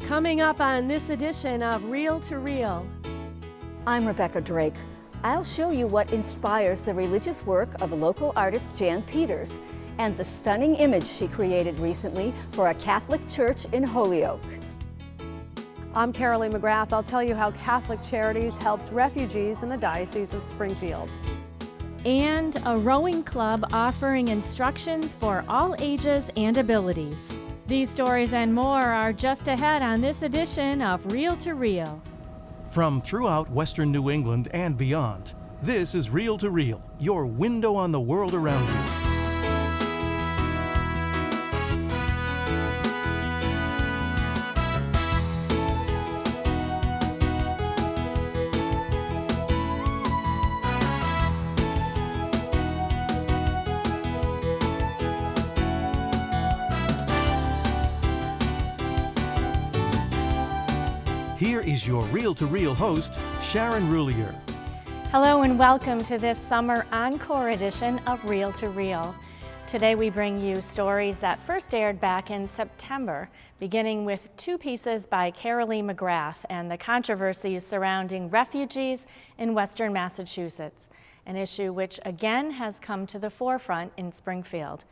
Coming up on this edition of Reel to Reel. I'm Rebecca Drake. I'll show you what inspires the religious work of local artist Jan Peters and the stunning image she created recently for a Catholic church in Holyoke. I'm Carolee McGrath. I'll tell you how Catholic Charities helps refugees in the Diocese of Springfield. And a rowing club offering instructions for all ages and abilities. These stories and more are just ahead on this edition of Reel to Reel. From throughout Western New England and beyond, this is Reel to Reel, your window on the world around you. Here is your Reel to Reel host, Sharon Roulier. Hello and welcome to this summer encore edition of Reel to Reel. Today we bring you stories that first aired back in September, beginning with two pieces by Carolee McGrath and the controversies surrounding refugees in Western Massachusetts, an issue which again has come to the forefront in Springfield.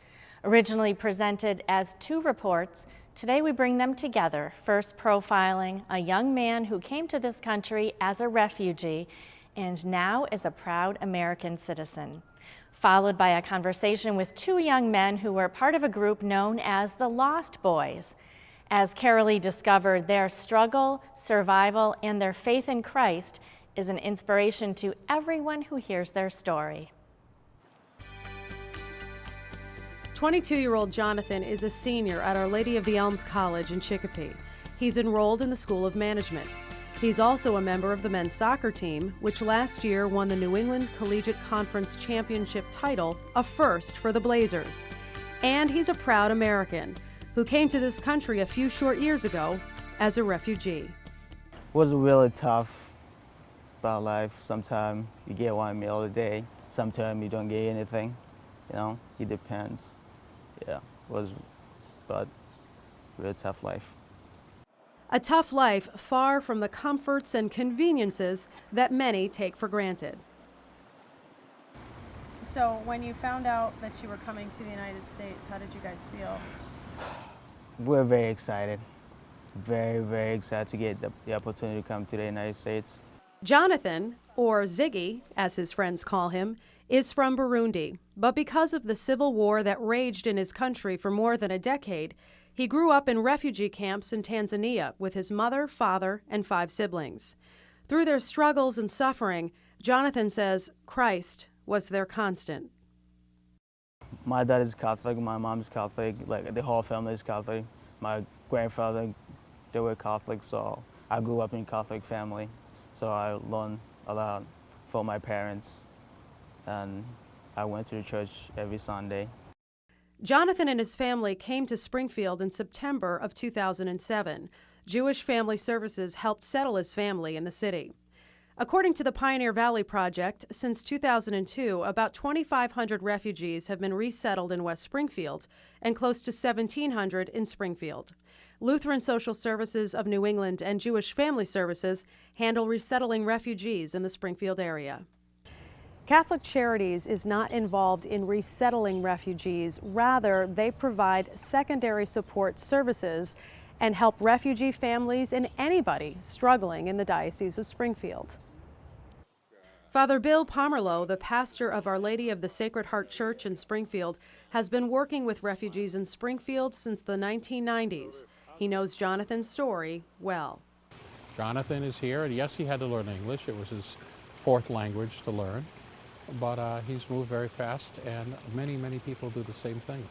Originally presented as two reports, today we bring them together, first profiling a young man who came to this country as a refugee and now is a proud American citizen, followed by a conversation with two young men who were part of a group known as the Lost Boys. As Carolee discovered, their struggle, survival, and their faith in Christ is an inspiration to everyone who hears their story. 22-year-old Jonathan is a senior at Our Lady of the Elms College in Chicopee. He's enrolled in the School of Management. He's also a member of the men's soccer team, which last year won the New England Collegiate Conference Championship title, a first for the Blazers. And he's a proud American who came to this country a few short years ago as a refugee. It was really tough about life. Sometimes you get one meal a day, sometimes you don't get anything. It depends. Yeah, it was but really tough life. A tough life far from the comforts and conveniences that many take for granted. So when you found out that you were coming to the United States, how did you guys feel? We're very excited. Very, very excited to get the opportunity to come to the United States. Jonathan, or Ziggy, as his friends call him, is from Burundi, but because of the civil war that raged in his country for more than a decade, he grew up in refugee camps in Tanzania with his mother, father, and 5 siblings. Through their struggles and suffering, Jonathan says Christ was their constant. My dad is Catholic, my mom is Catholic, like the whole family is Catholic. My grandfather, they were Catholic, so I grew up in a Catholic family. So I learned a lot from my parents, and I went to the church every Sunday. Jonathan and his family came to Springfield in September of 2007. Jewish Family Services helped settle his family in the city. According to the Pioneer Valley Project, since 2002, about 2,500 refugees have been resettled in West Springfield and close to 1,700 in Springfield. Lutheran Social Services of New England and Jewish Family Services handle resettling refugees in the Springfield area. Catholic Charities is not involved in resettling refugees. Rather, they provide secondary support services and help refugee families and anybody struggling in the Diocese of Springfield. Father Bill Pomerlow, the pastor of Our Lady of the Sacred Heart Church in Springfield, has been working with refugees in Springfield since the 1990s. He knows Jonathan's story well. Jonathan is here, and yes, he had to learn English. It was his 4th language to learn. But he's moved very fast, and many, many people do the same thing.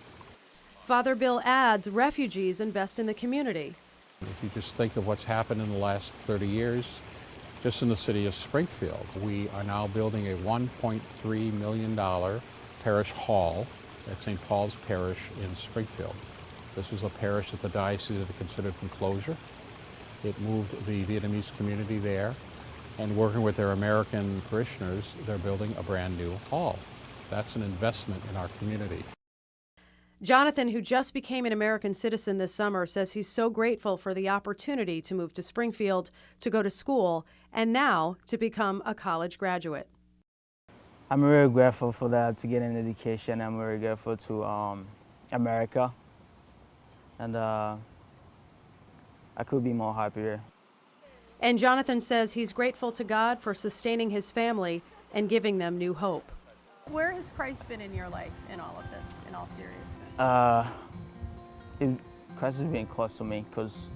Father Bill adds refugees invest in the community. If you just think of what's happened in the last 30 years, just in the city of Springfield, we are now building a $1.3 million parish hall at St. Paul's Parish in Springfield. This was a parish that the diocese had considered for closure. It moved the Vietnamese community there. And working with their American parishioners, they're building a brand new hall. That's an investment in our community. Jonathan, who just became an American citizen this summer, says he's so grateful for the opportunity to move to Springfield, to go to school, and now to become a college graduate. I'm very grateful for that, to get an education. I'm very grateful to America, and I could be more happier. And Jonathan says he's grateful to God for sustaining his family and giving them new hope. Where has Christ been in your life in all of this, in all seriousness? Christ has been close to me because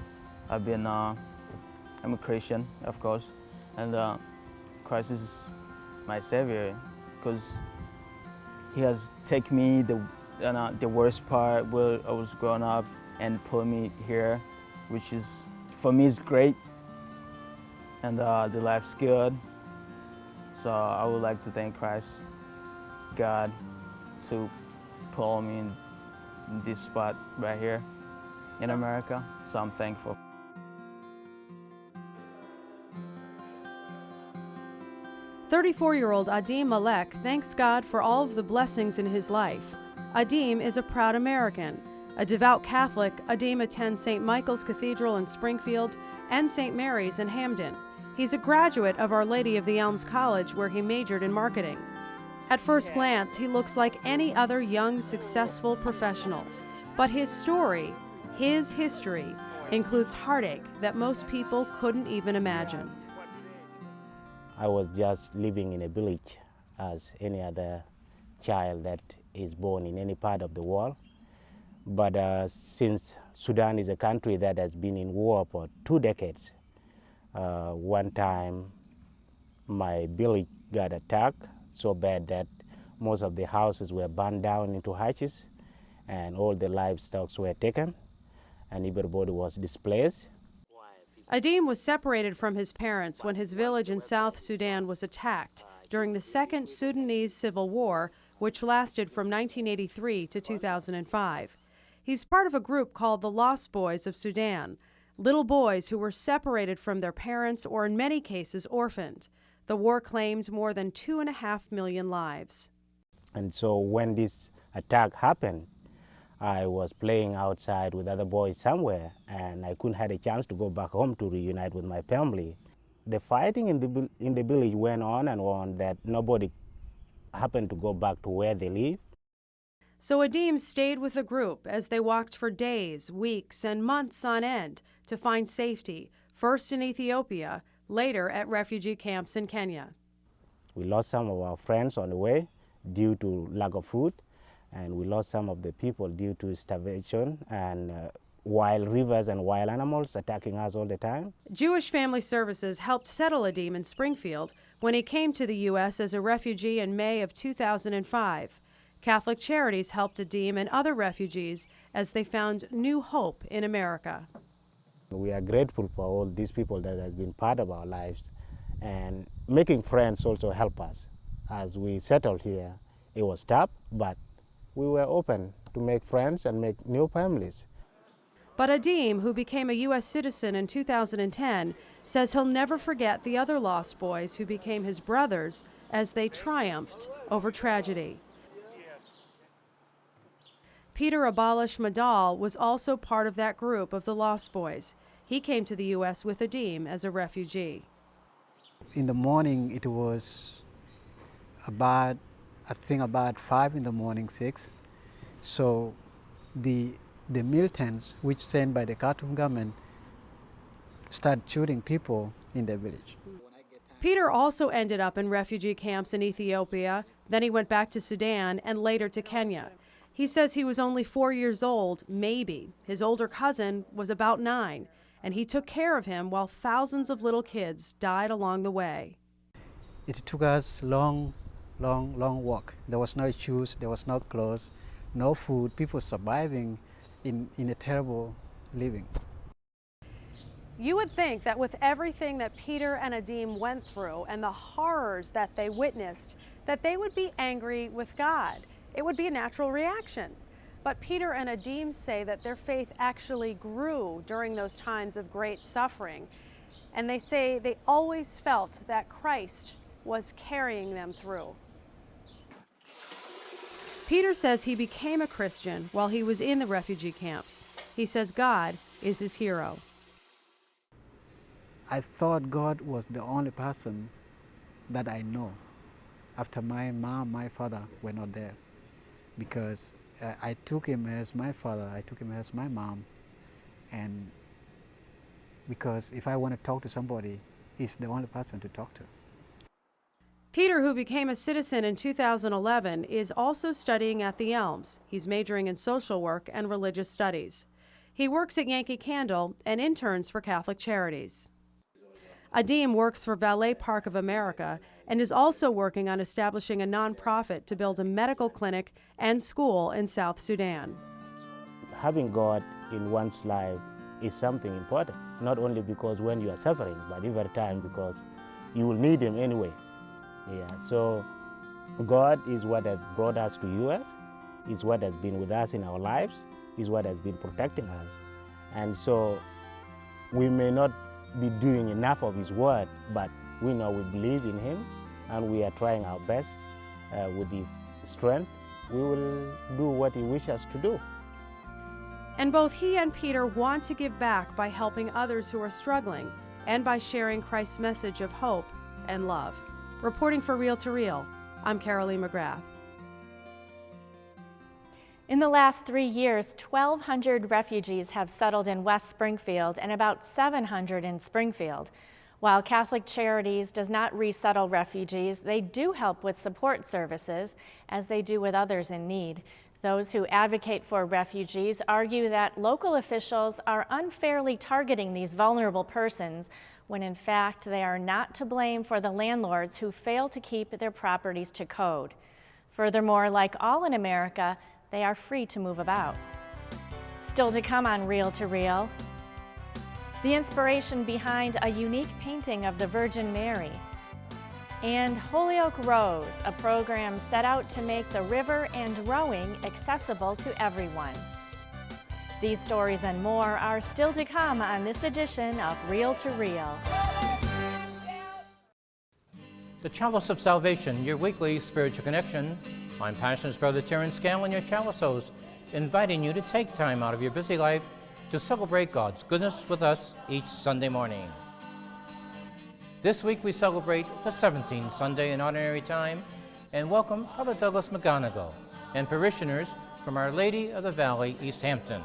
I'm a Christian, of course, and Christ is my Savior because He has taken me the worst part where I was growing up and put me here, which is, for me, is great, and the life's good. So I would like to thank Christ, God, to pull me in this spot right here in America. So I'm thankful. 34-year-old Adeem Malek thanks God for all of the blessings in his life. Adeem is a proud American. A devout Catholic, Adeem attends St. Michael's Cathedral in Springfield and St. Mary's in Hamden. He's a graduate of Our Lady of the Elms College, where he majored in marketing. At first glance, he looks like any other young, successful professional. But his story, his history, includes heartache that most people couldn't even imagine. I was just living in a village as any other child that is born in any part of the world. But since Sudan is a country that has been in war for 2 decades, one time my village got attacked so bad that most of the houses were burned down into ashes, and all the livestock were taken, and everybody was displaced. Adeem was separated from his parents when his village in South Sudan was attacked during the Second Sudanese Civil War, which lasted from 1983 to 2005. He's part of a group called the Lost Boys of Sudan, little boys who were separated from their parents or in many cases orphaned. The war claimed more than 2.5 million lives. And so when this attack happened, I was playing outside with other boys somewhere, and I couldn't have a chance to go back home to reunite with my family. The fighting in the village went on and on, that nobody happened to go back to where they live. So Adeem stayed with the group as they walked for days, weeks, and months on end to find safety, first in Ethiopia, later at refugee camps in Kenya. We lost some of our friends on the way due to lack of food, and we lost some of the people due to starvation and wild rivers and wild animals attacking us all the time. Jewish Family Services helped settle Adeem in Springfield when he came to the U.S. as a refugee in May of 2005. Catholic Charities helped Adeem and other refugees as they found new hope in America. We are grateful for all these people that have been part of our lives, and making friends also help us. As we settled here, it was tough, but we were open to make friends and make new families. But Adeem, who became a U.S. citizen in 2010, says he'll never forget the other lost boys who became his brothers as they triumphed over tragedy. Peter Abolish Madal was also part of that group of the Lost Boys. He came to the U.S. with Adeem as a refugee. In the morning, it was about 5 in the morning, 6. So the militants, which sent by the Khartoum government, started shooting people in the village. Peter also ended up in refugee camps in Ethiopia. Then he went back to Sudan and later to Kenya. He says he was only 4 years old, maybe. His older cousin was about 9, and he took care of him while thousands of little kids died along the way. It took us long walk. There was no shoes, there was no clothes, no food, people surviving in a terrible living. You would think that with everything that Peter and Adeem went through and the horrors that they witnessed, that they would be angry with God. It would be a natural reaction. But Peter and Adeem say that their faith actually grew during those times of great suffering. And they say they always felt that Christ was carrying them through. Peter says he became a Christian while he was in the refugee camps. He says God is his hero. I thought God was the only person that I know after my mom, my father were not there, because I took him as my father, I took him as my mom, and because if I want to talk to somebody, he's the only person to talk to. Peter, who became a citizen in 2011, is also studying at the Elms. He's majoring in social work and religious studies. He works at Yankee Candle and interns for Catholic Charities. Adeem works for Valet Park of America and is also working on establishing a nonprofit to build a medical clinic and school in South Sudan. Having God in one's life is something important, not only because when you are suffering, but every time because you will need Him anyway. Yeah, so God is what has brought us to U.S., is what has been with us in our lives, is what has been protecting us. And so we may not be doing enough of His word, but we know we believe in Him and we are trying our best with His strength. We will do what He wishes us to do. And both he and Peter want to give back by helping others who are struggling and by sharing Christ's message of hope and love. Reporting for Reel to Reel, I'm Caroline McGrath. In the last 3 years, 1,200 refugees have settled in West Springfield and about 700 in Springfield. While Catholic Charities does not resettle refugees, they do help with support services, as they do with others in need. Those who advocate for refugees argue that local officials are unfairly targeting these vulnerable persons, when in fact they are not to blame for the landlords who fail to keep their properties to code. Furthermore, like all in America, they are free to move about. Still to come on Reel to Reel, the inspiration behind a unique painting of the Virgin Mary, and Holyoke Rose, a program set out to make the river and rowing accessible to everyone. These stories and more are still to come on this edition of Reel to Reel. The Chalice of Salvation, your weekly spiritual connection. I'm Passion's Brother Terrence Scanlon, your Chalice host, inviting you to take time out of your busy life to celebrate God's goodness with us each Sunday morning. This week we celebrate the 17th Sunday in Ordinary Time and welcome Father Douglas McGonigal and parishioners from Our Lady of the Valley, East Hampton.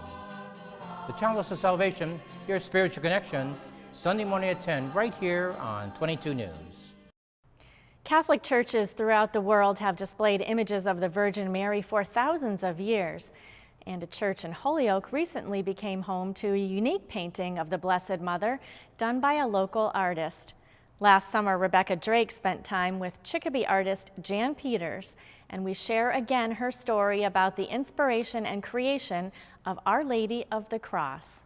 The Chalice of Salvation, your spiritual connection, Sunday morning at 10, right here on 22 News. Catholic churches throughout the world have displayed images of the Virgin Mary for thousands of years. And a church in Holyoke recently became home to a unique painting of the Blessed Mother done by a local artist. Last summer, Rebecca Drake spent time with Chicopee artist Jan Peters, and we share again her story about the inspiration and creation of Our Lady of the Cross.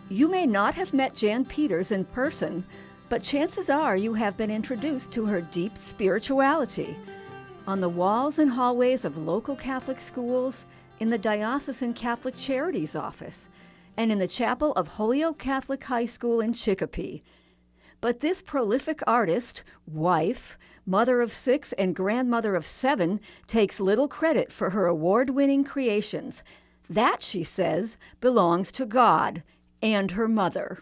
You may not have met Jan Peters in person, but chances are you have been introduced to her deep spirituality. On the walls and hallways of local Catholic schools, in the Diocesan Catholic Charities office, and in the chapel of Holyoke Catholic High School in Chicopee. But this prolific artist, wife, mother of 6 and grandmother of 7, takes little credit for her award-winning creations. That, she says, belongs to God and her mother.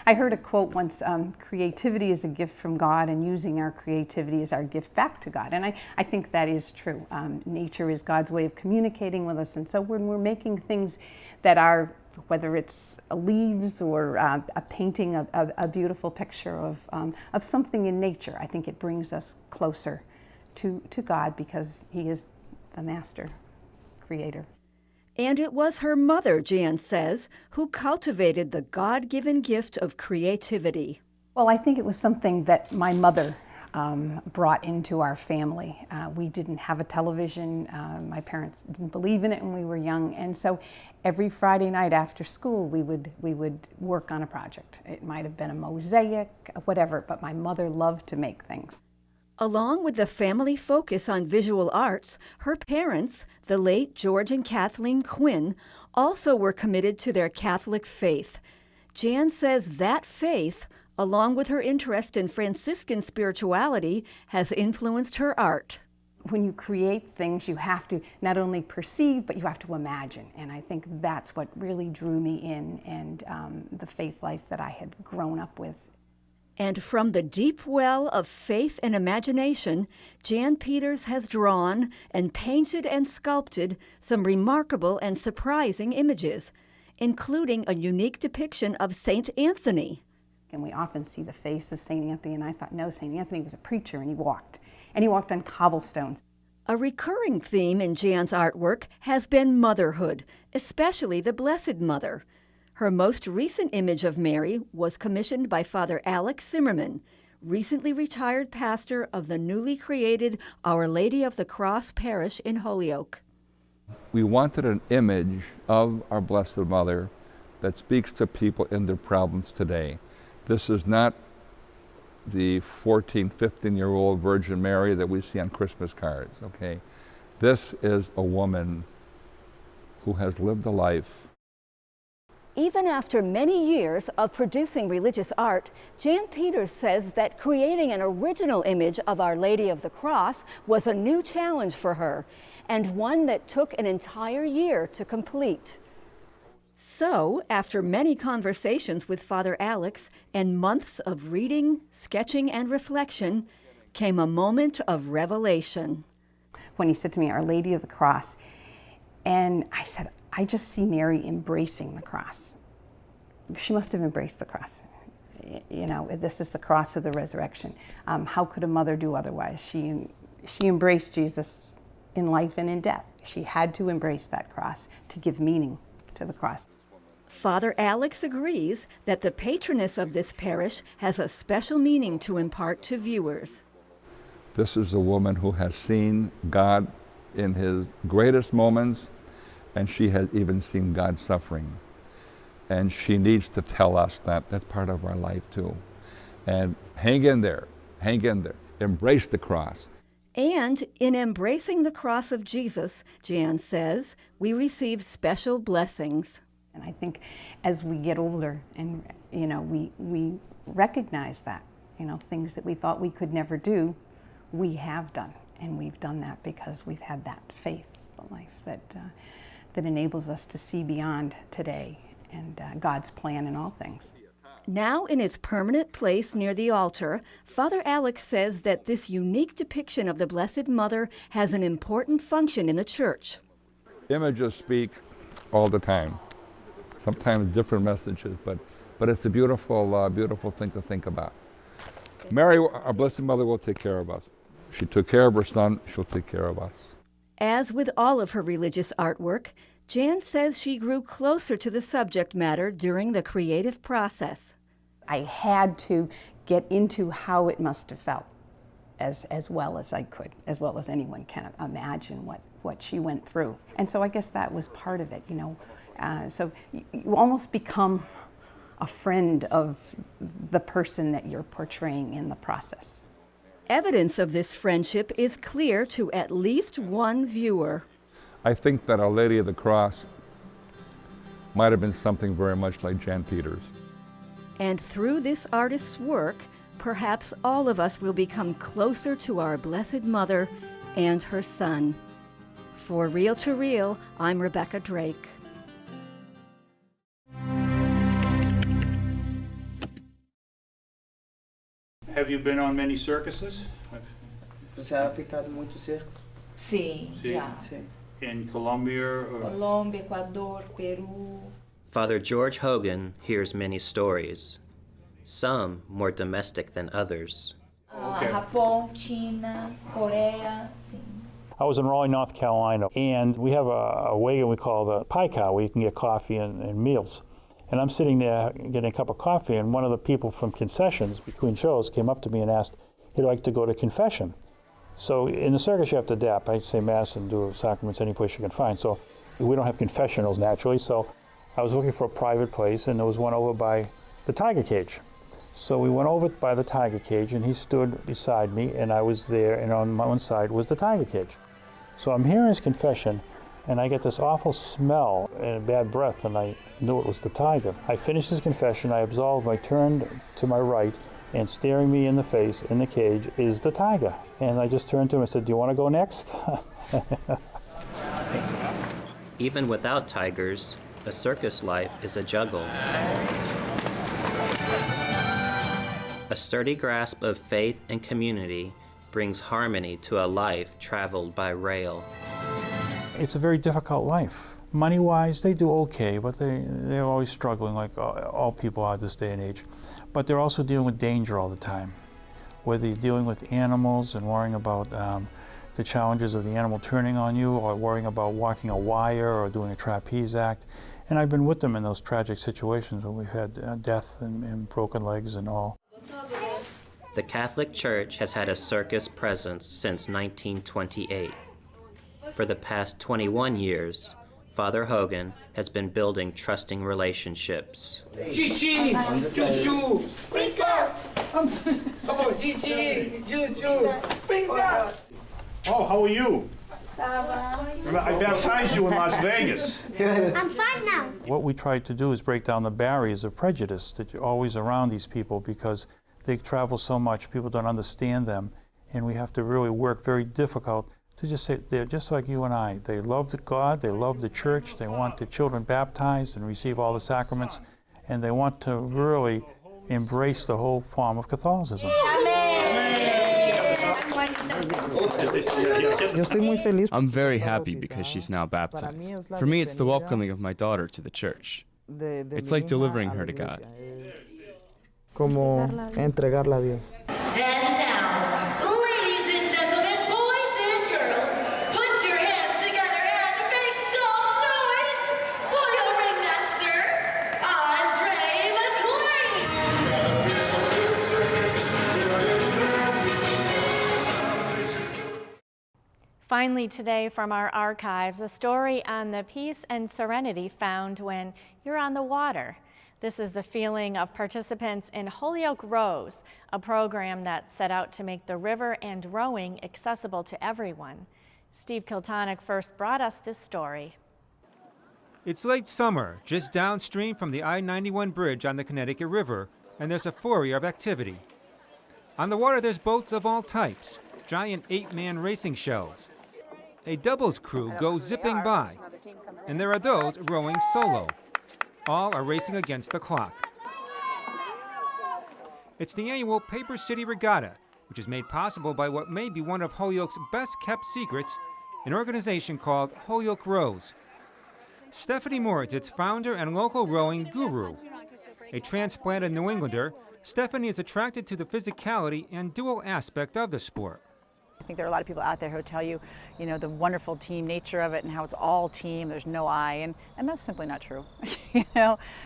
I heard a quote once, creativity is a gift from God, and using our creativity is our gift back to God. And I think that is true. Nature is God's way of communicating with us, and so when we're making things that are, whether it's leaves or a painting of a beautiful picture of something in nature, I think it brings us closer to God, because He is the master creator. And it was her mother, Jan says, who cultivated the God-given gift of creativity. Well, I think it was something that my mother brought into our family. We didn't have a television. My parents didn't believe in it when we were young, and so every Friday night after school we would work on a project. It might have been a mosaic, whatever, but my mother loved to make things. Along with the family focus on visual arts, her parents, the late George and Kathleen Quinn, also were committed to their Catholic faith. Jan says that faith, along with her interest in Franciscan spirituality, has influenced her art. When you create things, you have to not only perceive, but you have to imagine. And I think that's what really drew me in, and the faith life that I had grown up with. And from the deep well of faith and imagination, Jan Peters has drawn and painted and sculpted some remarkable and surprising images, including a unique depiction of Saint Anthony. And we often see the face of Saint Anthony, and I thought, no, Saint Anthony was a preacher, and he walked. And he walked on cobblestones. A recurring theme in Jan's artwork has been motherhood, especially the Blessed Mother. Her most recent image of Mary was commissioned by Father Alex Zimmerman, recently retired pastor of the newly created Our Lady of the Cross parish in Holyoke. We wanted an image of our Blessed Mother that speaks to people in their problems today. This is not the 14, 15-year-old Virgin Mary that we see on Christmas cards, okay? This is a woman who has lived a life. Even after many years of producing religious art, Jan Peters says that creating an original image of Our Lady of the Cross was a new challenge for her, and one that took an entire year to complete. So, after many conversations with Father Alex and months of reading, sketching, and reflection, came a moment of revelation. When he said to me, Our Lady of the Cross, and I said, I just see Mary embracing the cross. She must have embraced the cross. You know, this is the cross of the resurrection. How could a mother do otherwise? She embraced Jesus in life and in death. She had to embrace that cross to give meaning to the cross. Father Alex agrees that the patroness of this parish has a special meaning to impart to viewers. This is a woman who has seen God in his greatest moments, and she has even seen God suffering. And she needs to tell us that that's part of our life too. And hang in there, embrace the cross. And in embracing the cross of Jesus, Jan says, we receive special blessings. And I think as we get older and, you know, we recognize that, you know, things that we thought we could never do, we have done. And we've done that because we've had that faith life that enables us to see beyond today and God's plan in all things. Now in its permanent place near the altar, Father Alex says that this unique depiction of the Blessed Mother has an important function in the church. Images speak all the time, sometimes different messages, but it's a beautiful, beautiful thing to think about. Mary, our Blessed Mother, will take care of us. She took care of her son, she'll take care of us. As with all of her religious artwork, Jan says she grew closer to the subject matter during the creative process. I had to get into how it must have felt as well as I could, as well as anyone can imagine what she went through. And so I guess that was part of it, you know. So you almost become a friend of the person that you're portraying in the process. Evidence of this friendship is clear to at least one viewer. I think that Our Lady of the Cross might have been something very much like Jan Peters. And through this artist's work, perhaps all of us will become closer to our Blessed Mother and her Son. For Real to Real, I'm Rebecca Drake. Have you been on many circuses? Você ha ficado muito certo? Sim, Sí. já. Sim. In Colombia or? Colômbia, Equador, Peru. Father George Hogan hears many stories, some more domestic than others. Japão, China, Coreia, sim. I was in Raleigh, North Carolina, and we have a wagon we call the pie car where you can get coffee and meals. And I'm sitting there getting a cup of coffee, and one of the people from concessions between shows came up to me and asked, he'd like to go to confession. So in the circus you have to adapt. I say Mass and do sacraments any place you can find. So we don't have confessionals naturally, so I was looking for a private place, and there was one over by the tiger cage. So we went over by the tiger cage, and he stood beside me, and I was there, and on one side was the tiger cage. So I'm hearing his confession, and I get this awful smell and bad breath, and I knew it was the tiger. I finished his confession, I absolved him, I turned to my right, and staring me in the face in the cage is the tiger. And I just turned to him and said, "Do you want to go next?" Even without tigers, a circus life is a juggle. A sturdy grasp of faith and community brings harmony to a life traveled by rail. It's a very difficult life. Money-wise, they do okay, but they're always struggling like all people are this day and age. But they're also dealing with danger all the time, whether you're dealing with animals and worrying about the challenges of the animal turning on you, or worrying about walking a wire or doing a trapeze act. And I've been with them in those tragic situations when we've had death and broken legs and all. The Catholic Church has had a circus presence since 1928. For the past 21 years, Father Hogan has been building trusting relationships. Gigi! Juju! Brinca! Come on, Gigi! Juju! Brinca! Oh, how are you? I baptized you in Las Vegas. I'm 5 now. What we try to do is break down the barriers of prejudice that you're always around these people, because they travel so much, people don't understand them, and we have to really work very difficult to just say they're just like you and I. They love God, they love the church, they want the children baptized and receive all the sacraments, and they want to really embrace the whole form of Catholicism. I'm very happy because she's now baptized. For me, it's the welcoming of my daughter to the church. It's like delivering her to God. Como entregarla a Dios. And now, ladies and gentlemen, boys and girls, put your hands together and make some noise for your ringmaster, Andre McLean. Finally today from our archives, a story on the peace and serenity found when you're on the water. This is the feeling of participants in Holyoke Rows, a program that set out to make the river and rowing accessible to everyone. Steve Kiltonick first brought us this story. It's late summer, just downstream from the I-91 bridge on the Connecticut River, and there's a flurry of activity. On the water, there's boats of all types, giant 8-man racing shells. A doubles crew goes zipping by, and there are those rowing solo. All are racing against the clock. It's the annual Paper City Regatta, which is made possible by what may be one of Holyoke's best-kept secrets, an organization called Holyoke Rose. Stephanie Moore is its founder and local rowing guru. A transplanted New Englander, Stephanie is attracted to the physicality and dual aspect of the sport. I think there are a lot of people out there who tell you, the wonderful team nature of it and how it's all team, there's no I, and that's simply not true.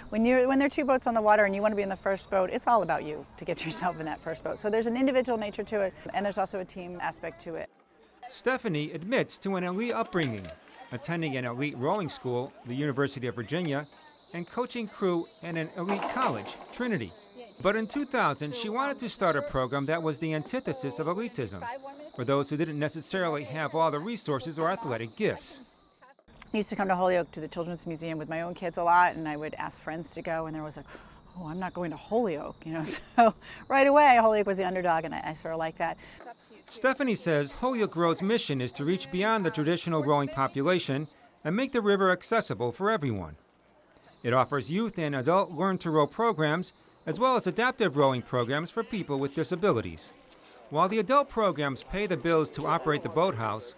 When there are two boats on the water and you want to be in the first boat, it's all about you to get yourself in that first boat. So there's an individual nature to it, and there's also a team aspect to it. Stephanie admits to an elite upbringing, attending an elite rowing school, the University of Virginia, and coaching crew at an elite college, Trinity. But in 2000, she wanted to start a program that was the antithesis of elitism, for those who didn't necessarily have all the resources or athletic gifts. I used to come to Holyoke to the Children's Museum with my own kids a lot, and I would ask friends to go, and there was like, oh, I'm not going to Holyoke, So right away, Holyoke was the underdog, and I sort of like that. Stephanie says Holyoke Rose's mission is to reach beyond the traditional rowing population and make the river accessible for everyone. It offers youth and adult learn-to-row programs, as well as adaptive rowing programs for people with disabilities. While the adult programs pay the bills to operate the boathouse,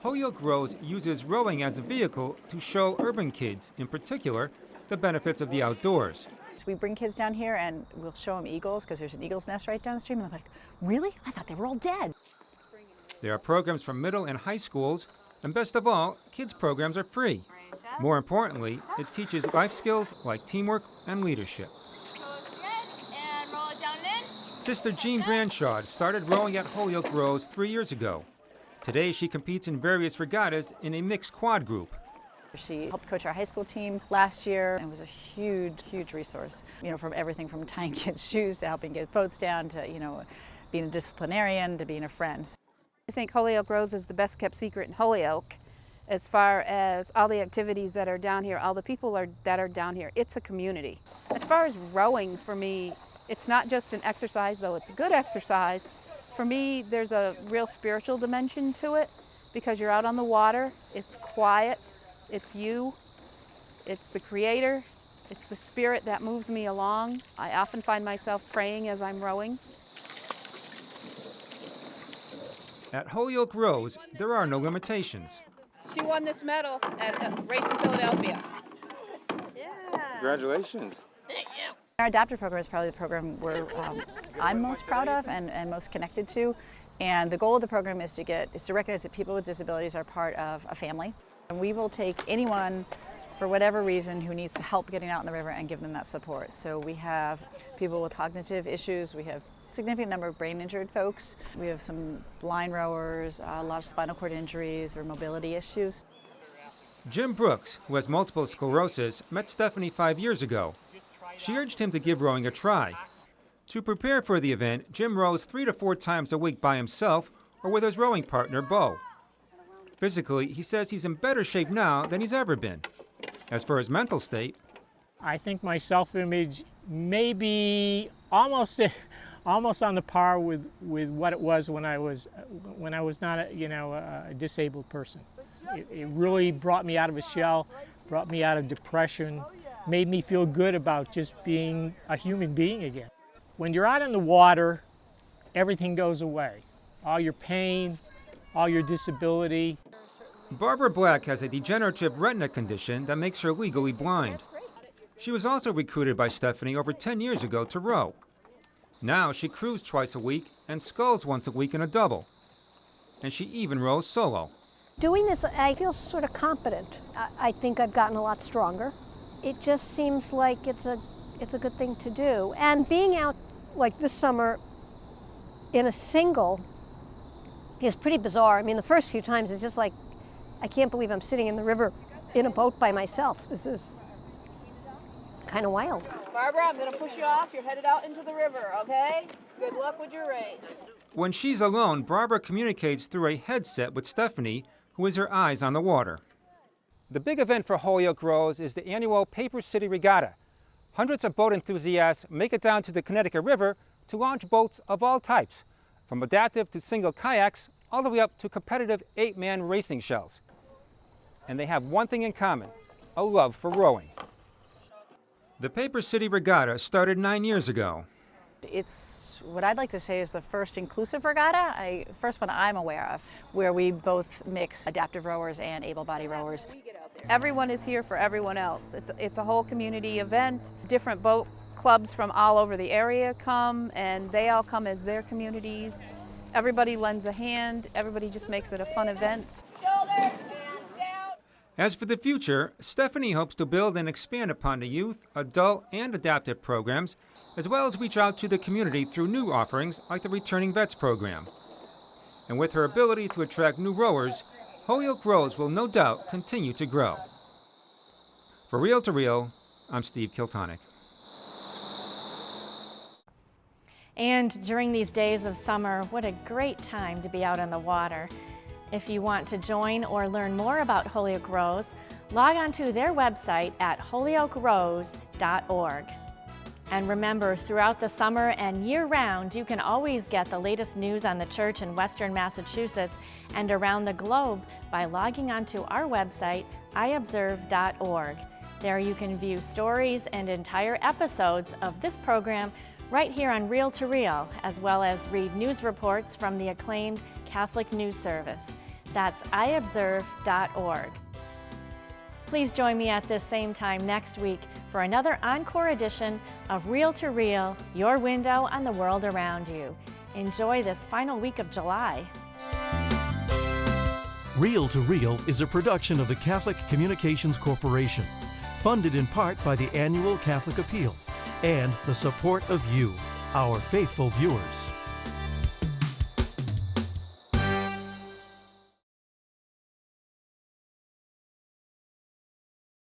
Holyoke Rose uses rowing as a vehicle to show urban kids, in particular, the benefits of the outdoors. So we bring kids down here and we'll show them eagles, because there's an eagle's nest right downstream, and they're like, really? I thought they were all dead. There are programs from middle and high schools, and best of all, kids' programs are free. More importantly, it teaches life skills like teamwork and leadership. Sister Jean Branshaw started rowing at Holyoke Rose 3 years ago. Today, she competes in various regattas in a mixed quad group. She helped coach our high school team last year and was a huge, huge resource. From everything from tying kids' shoes to helping get boats down to, being a disciplinarian to being a friend. I think Holyoke Rose is the best kept secret in Holyoke. as far as all the activities that are down here, all the people that are down here. It's a community. As far as rowing, for me, it's not just an exercise, though it's a good exercise. For me, there's a real spiritual dimension to it because you're out on the water, it's quiet, it's you, it's the Creator, it's the Spirit that moves me along. I often find myself praying as I'm rowing. At Holyoke Rose, there are no limitations. She won this medal at a race in Philadelphia. Congratulations. Our adaptive program is probably the program I'm most proud of and most connected to. And the goal of the program is to recognize that people with disabilities are part of a family. And we will take anyone, for whatever reason, who needs help getting out in the river and give them that support. So we have people with cognitive issues, we have a significant number of brain injured folks, we have some blind rowers, a lot of spinal cord injuries or mobility issues. Jim Brooks, who has multiple sclerosis, met Stephanie 5 years ago. She urged him to give rowing a try. To prepare for the event, Jim rows 3 to 4 times a week by himself or with his rowing partner, Bo. Physically, he says he's in better shape now than he's ever been. As for his mental state, I think my self-image may be almost on the par with what it was when I was not a disabled person. It really brought me out of a shell, brought me out of depression, made me feel good about just being a human being again. When you're out in the water, everything goes away. All your pain, all your disability. Barbara Black has a degenerative retina condition that makes her legally blind. She was also recruited by Stephanie over 10 years ago to row. Now she crews twice a week and sculls once a week in a double. And she even rows solo. Doing this, I feel sort of competent. I think I've gotten a lot stronger. It just seems like it's a good thing to do. And being out like this summer in a single is pretty bizarre. I mean, the first few times it's just like, I can't believe I'm sitting in the river in a boat by myself. This is kind of wild. Barbara, I'm going to push you off. You're headed out into the river, okay? Good luck with your race. When she's alone, Barbara communicates through a headset with Stephanie, who is her eyes on the water. The big event for Holyoke Rose is the annual Paper City Regatta. Hundreds of boat enthusiasts make it down to the Connecticut River to launch boats of all types, from adaptive to single kayaks, all the way up to competitive 8-man racing shells. And they have one thing in common, a love for rowing. The Paper City Regatta started 9 years ago. It's what I'd like to say is the first inclusive regatta, first one I'm aware of, where we both mix adaptive rowers and able-bodied rowers. Everyone is here for everyone else. It's a whole community event. Different boat clubs from all over the area come, and they all come as their communities. Everybody lends a hand. Everybody just makes it a fun event. As for the future, Stephanie hopes to build and expand upon the youth, adult, and adaptive programs, as well as reach out to the community through new offerings like the Returning Vets program. And with her ability to attract new rowers, Holyoke Rose will no doubt continue to grow. For Reel to Reel, I'm Steve Kiltonick. And during these days of summer, what a great time to be out on the water. If you want to join or learn more about Holyoke Rose, log on to their website at holyokerose.org. And remember, throughout the summer and year-round, you can always get the latest news on the church in Western Massachusetts and around the globe by logging on to our website, iobserve.org. There you can view stories and entire episodes of this program right here on Reel to Reel, as well as read news reports from the acclaimed Catholic News Service. That's iobserve.org. Please join me at this same time next week for another encore edition of Reel to Reel, your window on the world around you. Enjoy this final week of July. Reel to Reel is a production of the Catholic Communications Corporation, funded in part by the annual Catholic Appeal and the support of you, our faithful viewers.